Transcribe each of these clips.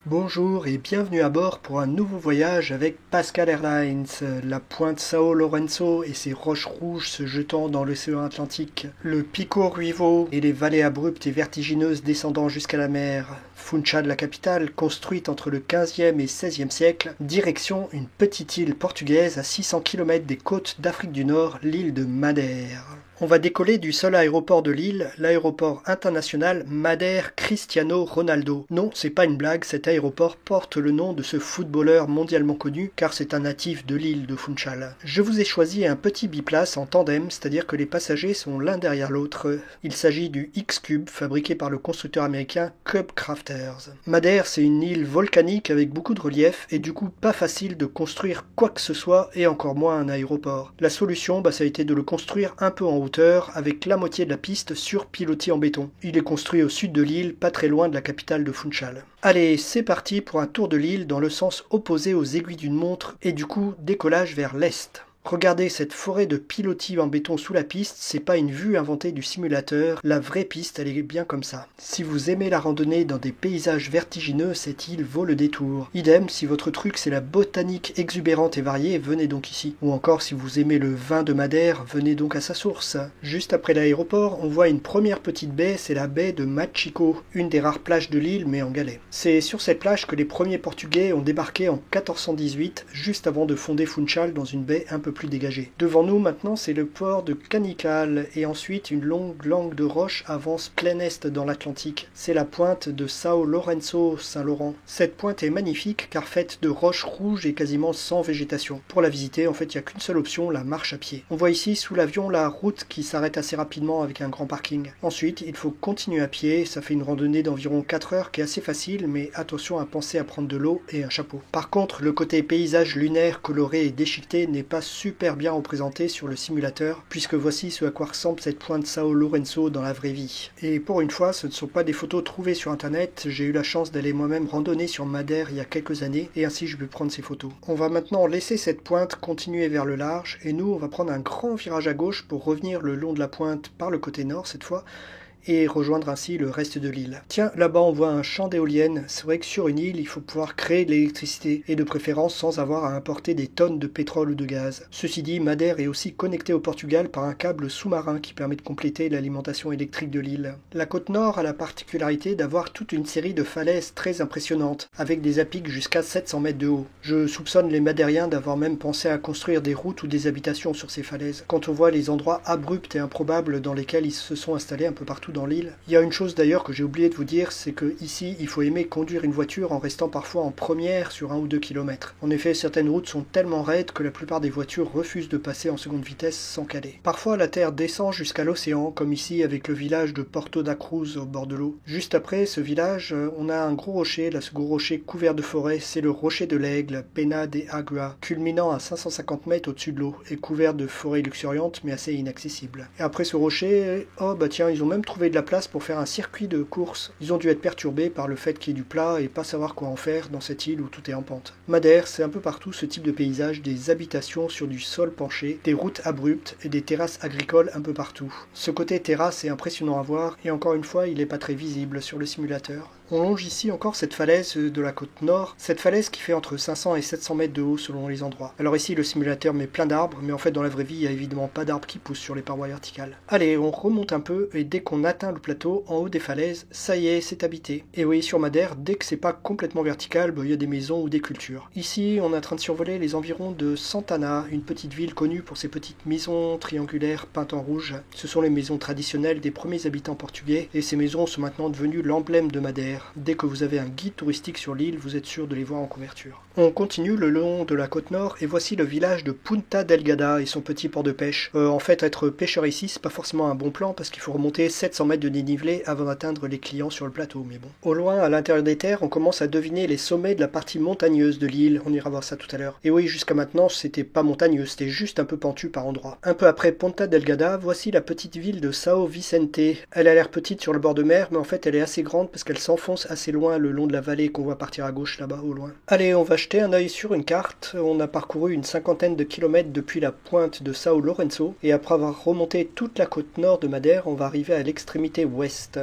Bonjour et bienvenue à bord pour un nouveau voyage avec Pascal Airlines, la pointe Sao Lourenço et ses roches rouges se jetant dans l'océan Atlantique, le Pico Ruivo et les vallées abruptes et vertigineuses descendant jusqu'à la mer. Funchal, la capitale, construite entre le 15e et 16e siècle, direction une petite île portugaise à 600 km des côtes d'Afrique du Nord, l'île de Madère. On va décoller du seul aéroport de l'île, l'aéroport international Madère Cristiano Ronaldo. Non, c'est pas une blague, cet aéroport porte le nom de ce footballeur mondialement connu car c'est un natif de l'île de Funchal. Je vous ai choisi un petit biplace en tandem, c'est-à-dire que les passagers sont l'un derrière l'autre. Il s'agit du X-Cube fabriqué par le constructeur américain Cub Crafters. Madère, c'est une île volcanique avec beaucoup de relief et du coup pas facile de construire quoi que ce soit et encore moins un aéroport. La solution, ça a été de le construire un peu en hauteur avec la moitié de la piste surpilotée en béton. Il est construit au sud de l'île, pas très loin de la capitale de Funchal. Allez, c'est parti pour un tour de l'île dans le sens opposé aux aiguilles d'une montre et du coup décollage vers l'est. Regardez cette forêt de pilotis en béton sous la piste, c'est pas une vue inventée du simulateur, la vraie piste elle est bien comme ça. Si vous aimez la randonnée dans des paysages vertigineux, cette île vaut le détour. Idem, si votre truc c'est la botanique exubérante et variée, venez donc ici. Ou encore si vous aimez le vin de Madère, venez donc à sa source. Juste après l'aéroport, on voit une première petite baie, c'est la baie de Machico, une des rares plages de l'île mais en galet. C'est sur cette plage que les premiers Portugais ont débarqué en 1418, juste avant de fonder Funchal dans une baie un peu plus dégagée. Devant nous maintenant c'est le port de Canical et ensuite une longue langue de roche avance plein est dans l'Atlantique. C'est la pointe de Sao Lourenço, Saint-Laurent. Cette pointe est magnifique car faite de roches rouges et quasiment sans végétation. Pour la visiter en fait il n'y a qu'une seule option, la marche à pied. On voit ici sous l'avion la route qui s'arrête assez rapidement avec un grand parking. Ensuite il faut continuer à pied, ça fait une randonnée d'environ 4 heures qui est assez facile mais attention à penser à prendre de l'eau et un chapeau. Par contre le côté paysage lunaire coloré et déchiqueté n'est pas super bien représenté sur le simulateur, puisque voici ce à quoi ressemble cette pointe Sao Lourenço dans la vraie vie. Et pour une fois, ce ne sont pas des photos trouvées sur internet, j'ai eu la chance d'aller moi-même randonner sur Madère il y a quelques années, et ainsi je vais prendre ces photos. On va maintenant laisser cette pointe continuer vers le large, et nous on va prendre un grand virage à gauche pour revenir le long de la pointe par le côté nord cette fois, et rejoindre ainsi le reste de l'île. Tiens, là-bas on voit un champ d'éoliennes. C'est vrai que sur une île, il faut pouvoir créer de l'électricité, et de préférence sans avoir à importer des tonnes de pétrole ou de gaz. Ceci dit, Madère est aussi connectée au Portugal par un câble sous-marin qui permet de compléter l'alimentation électrique de l'île. La côte nord a la particularité d'avoir toute une série de falaises très impressionnantes, avec des apics jusqu'à 700 mètres de haut. Je soupçonne les Madériens d'avoir même pensé à construire des routes ou des habitations sur ces falaises, quand on voit les endroits abrupts et improbables dans lesquels ils se sont installés un peu partout dans l'île. Il y a une chose d'ailleurs que j'ai oublié de vous dire, c'est que ici il faut aimer conduire une voiture en restant parfois en première sur 1 ou 2 km. En effet, certaines routes sont tellement raides que la plupart des voitures refusent de passer en seconde vitesse sans caler. Parfois la terre descend jusqu'à l'océan, comme ici avec le village de Porto da Cruz au bord de l'eau. Juste après ce village, on a un gros rocher, là ce gros rocher couvert de forêt, c'est le rocher de l'Aigle, Pena de Agua, culminant à 550 mètres au-dessus de l'eau, et couvert de forêts luxuriantes mais assez inaccessibles. Et après ce rocher, oh bah tiens, ils ont même trouvé de la place pour faire un circuit de course. Ils ont dû être perturbés par le fait qu'il y ait du plat et pas savoir quoi en faire dans cette île où tout est en pente. Madère, c'est un peu partout ce type de paysage, des habitations sur du sol penché, des routes abruptes et des terrasses agricoles un peu partout. Ce côté terrasse est impressionnant à voir et encore une fois, il n'est pas très visible sur le simulateur. On longe ici encore cette falaise de la côte nord, cette falaise qui fait entre 500 et 700 mètres de haut selon les endroits. Alors ici le simulateur met plein d'arbres, mais en fait dans la vraie vie il n'y a évidemment pas d'arbres qui poussent sur les parois verticales. Allez, on remonte un peu et dès qu'on atteint le plateau, en haut des falaises, ça y est, c'est habité. Et oui, sur Madère, dès que c'est pas complètement vertical, il y a des maisons ou des cultures. Ici, on est en train de survoler les environs de Santana, une petite ville connue pour ses petites maisons triangulaires peintes en rouge. Ce sont les maisons traditionnelles des premiers habitants portugais, et ces maisons sont maintenant devenues l'emblème de Madère. Dès que vous avez un guide touristique sur l'île, vous êtes sûr de les voir en couverture. On continue le long de la côte nord et voici le village de Punta Delgada et son petit port de pêche. En fait, être pêcheur ici, c'est pas forcément un bon plan parce qu'il faut remonter 700 mètres de dénivelé avant d'atteindre les clients sur le plateau, mais bon. Au loin, à l'intérieur des terres, on commence à deviner les sommets de la partie montagneuse de l'île. On ira voir ça tout à l'heure. Et oui, jusqu'à maintenant, c'était pas montagneux, c'était juste un peu pentu par endroits. Un peu après Punta Delgada, voici la petite ville de Sao Vicente. Elle a l'air petite sur le bord de mer, mais en fait, elle est assez grande parce qu'elle s'enfonce assez loin le long de la vallée qu'on voit partir à gauche là-bas au loin. Allez, on va jeter un œil sur une carte. On a parcouru une cinquantaine de kilomètres depuis la pointe de Sao Lourenço et après avoir remonté toute la côte nord de Madère, on va arriver à l'extrémité ouest.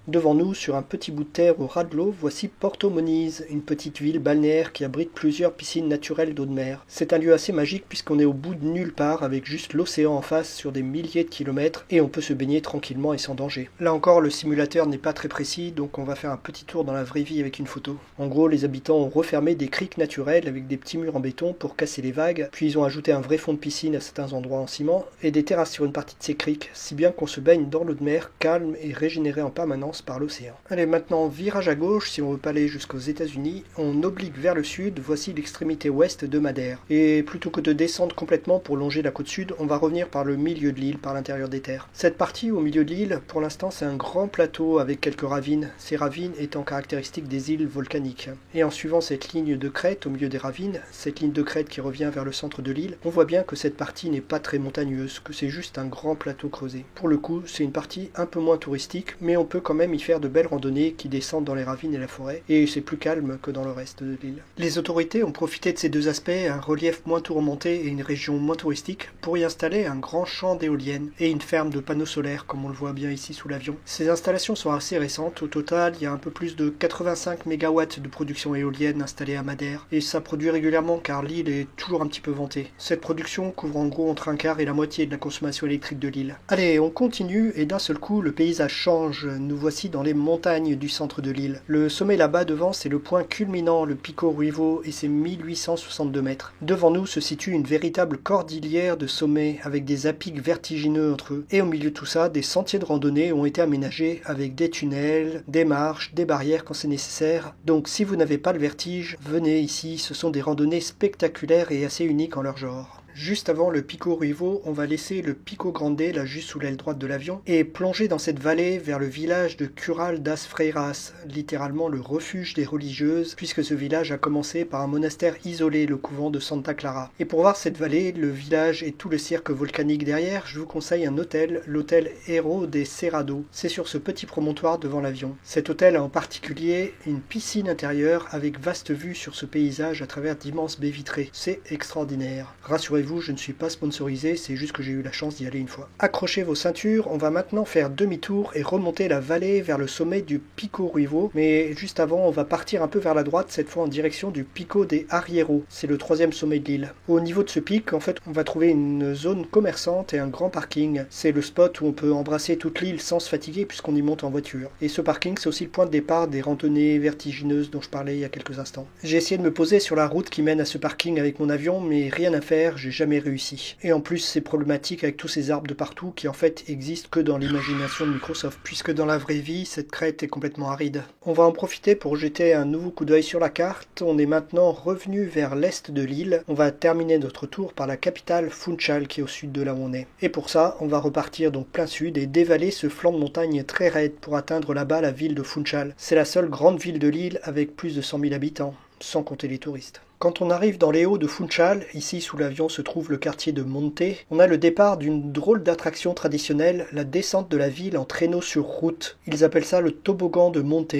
Devant nous, sur un petit bout de terre au ras de l'eau, voici Porto Moniz, une petite ville balnéaire qui abrite plusieurs piscines naturelles d'eau de mer. C'est un lieu assez magique puisqu'on est au bout de nulle part avec juste l'océan en face sur des milliers de kilomètres et on peut se baigner tranquillement et sans danger. Là encore, le simulateur n'est pas très précis, donc on va faire un petit tour dans la vraie vie avec une photo. En gros, les habitants ont refermé des criques naturelles avec des petits murs en béton pour casser les vagues, puis ils ont ajouté un vrai fond de piscine à certains endroits en ciment et des terrasses sur une partie de ces criques, si bien qu'on se baigne dans l'eau de mer, calme et régénéré en permanence par l'océan. Allez, maintenant virage à gauche si on veut pas aller jusqu'aux États-Unis, on oblique vers le sud, voici l'extrémité ouest de Madère. Et plutôt que de descendre complètement pour longer la côte sud, on va revenir par le milieu de l'île, par l'intérieur des terres. Cette partie au milieu de l'île, pour l'instant, c'est un grand plateau avec quelques ravines, ces ravines étant caractéristiques des îles volcaniques. Et en suivant cette ligne de crête au milieu des ravines, cette ligne de crête qui revient vers le centre de l'île, on voit bien que cette partie n'est pas très montagneuse, que c'est juste un grand plateau creusé. Pour le coup, c'est une partie un peu moins touristique, mais on peut quand même y faire de belles randonnées qui descendent dans les ravines et la forêt, et c'est plus calme que dans le reste de l'île. Les autorités ont profité de ces deux aspects, un relief moins tourmenté et une région moins touristique, pour y installer un grand champ d'éoliennes et une ferme de panneaux solaires, comme on le voit bien ici sous l'avion. Ces installations sont assez récentes, au total il y a un peu plus de 85 MW de production éolienne installée à Madère, et ça produit régulièrement car l'île est toujours un petit peu ventée. Cette production couvre en gros entre un quart et la moitié de la consommation électrique de l'île. Allez, on continue et d'un seul coup le paysage change, nous voici dans les montagnes du centre de l'île. Le sommet là-bas devant c'est le point culminant, le Pico Ruivo, et c'est 1862 mètres. Devant nous se situe une véritable cordillère de sommets avec des à-pics vertigineux entre eux. Et au milieu de tout ça, des sentiers de randonnée ont été aménagés avec des tunnels, des marches, des barrières quand c'est nécessaire. Donc si vous n'avez pas le vertige, venez ici, ce sont des randonnées spectaculaires et assez uniques en leur genre. Juste avant le Pico Ruivo, on va laisser le Pico Grande, là juste sous l'aile droite de l'avion, et plonger dans cette vallée vers le village de Curral das Freiras, littéralement le refuge des religieuses, puisque ce village a commencé par un monastère isolé, le couvent de Santa Clara. Et pour voir cette vallée, le village et tout le cirque volcanique derrière, je vous conseille un hôtel, l'hôtel Héros des Cerrado. C'est sur ce petit promontoire devant l'avion. Cet hôtel a en particulier une piscine intérieure avec vaste vue sur ce paysage à travers d'immenses baies vitrées. C'est extraordinaire. Rassurez-vous, je ne suis pas sponsorisé, c'est juste que j'ai eu la chance d'y aller une fois. Accrochez vos ceintures, on va maintenant faire demi-tour et remonter la vallée vers le sommet du Pico Ruivo, mais juste avant on va partir un peu vers la droite, cette fois en direction du Pico des Arrieros, c'est le troisième sommet de l'île. Au niveau de ce pic, en fait, on va trouver une zone commerçante et un grand parking. C'est le spot où on peut embrasser toute l'île sans se fatiguer puisqu'on y monte en voiture. Et ce parking, c'est aussi le point de départ des randonnées vertigineuses dont je parlais il y a quelques instants. J'ai essayé de me poser sur la route qui mène à ce parking avec mon avion, mais rien à faire, j'ai jamais réussi. Et en plus, c'est problématique avec tous ces arbres de partout qui en fait existent que dans l'imagination de Microsoft, puisque dans la vraie vie, cette crête est complètement aride. On va en profiter pour jeter un nouveau coup d'œil sur la carte. On est maintenant revenu vers l'est de l'île. On va terminer notre tour par la capitale Funchal qui est au sud de là où on est. Et pour ça, on va repartir donc plein sud et dévaler ce flanc de montagne très raide pour atteindre là-bas la ville de Funchal. C'est la seule grande ville de l'île avec plus de 100 000 habitants, sans compter les touristes. Quand on arrive dans les hauts de Funchal, ici sous l'avion se trouve le quartier de Monte, on a le départ d'une drôle d'attraction traditionnelle, la descente de la ville en traîneau sur route. Ils appellent ça le toboggan de Monte.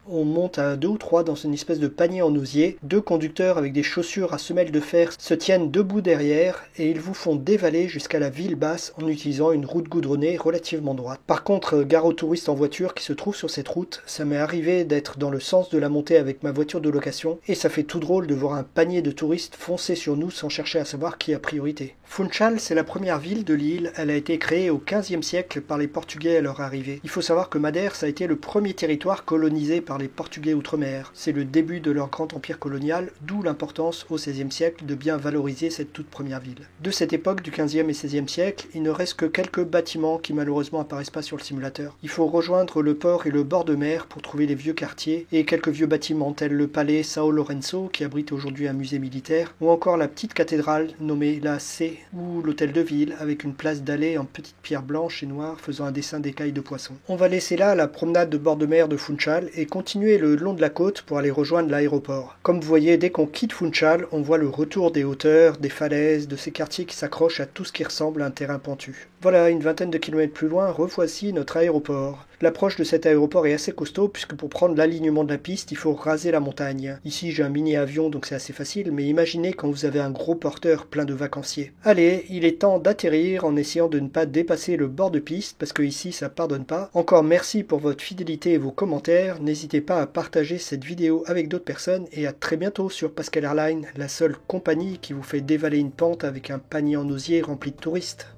On monte à 2 ou 3 dans une espèce de panier en osier. 2 conducteurs avec des chaussures à semelles de fer se tiennent debout derrière et ils vous font dévaler jusqu'à la ville basse en utilisant une route goudronnée relativement droite. Par contre, gare aux touristes en voiture qui se trouvent sur cette route, ça m'est arrivé d'être dans le sens de la montée avec ma voiture de location et ça fait tout drôle de voir un panier de touristes foncer sur nous sans chercher à savoir qui a priorité. Funchal, c'est la première ville de l'île. Elle a été créée au XVe siècle par les Portugais à leur arrivée. Il faut savoir que Madère, ça a été le premier territoire colonisé par les Portugais outre-mer. C'est le début de leur grand empire colonial, d'où l'importance au XVIe siècle de bien valoriser cette toute première ville. De cette époque du XVe et XVIe siècle, il ne reste que quelques bâtiments qui malheureusement apparaissent pas sur le simulateur. Il faut rejoindre le port et le bord de mer pour trouver les vieux quartiers et quelques vieux bâtiments tels le palais São Lourenço qui abrite aujourd'hui un musée militaire ou encore la petite cathédrale nommée la C ou l'hôtel de ville avec une place d'allée en petites pierres blanches et noires faisant un dessin d'écailles de poissons. On va laisser là la promenade de bord de mer de Funchal et continuer le long de la côte pour aller rejoindre l'aéroport. Comme vous voyez, dès qu'on quitte Funchal, on voit le retour des hauteurs, des falaises, de ces quartiers qui s'accrochent à tout ce qui ressemble à un terrain pentu. Voilà, une vingtaine de kilomètres plus loin, revoici notre aéroport. L'approche de cet aéroport est assez costaud puisque pour prendre l'alignement de la piste, il faut raser la montagne. Ici j'ai un mini avion donc c'est assez facile, mais imaginez quand vous avez un gros porteur plein de vacanciers. Allez, il est temps d'atterrir en essayant de ne pas dépasser le bord de piste parce que ici ça pardonne pas. Encore merci pour votre fidélité et vos commentaires. N'hésitez pas à partager cette vidéo avec d'autres personnes et à très bientôt sur Pascal Airlines, la seule compagnie qui vous fait dévaler une pente avec un panier en osier rempli de touristes.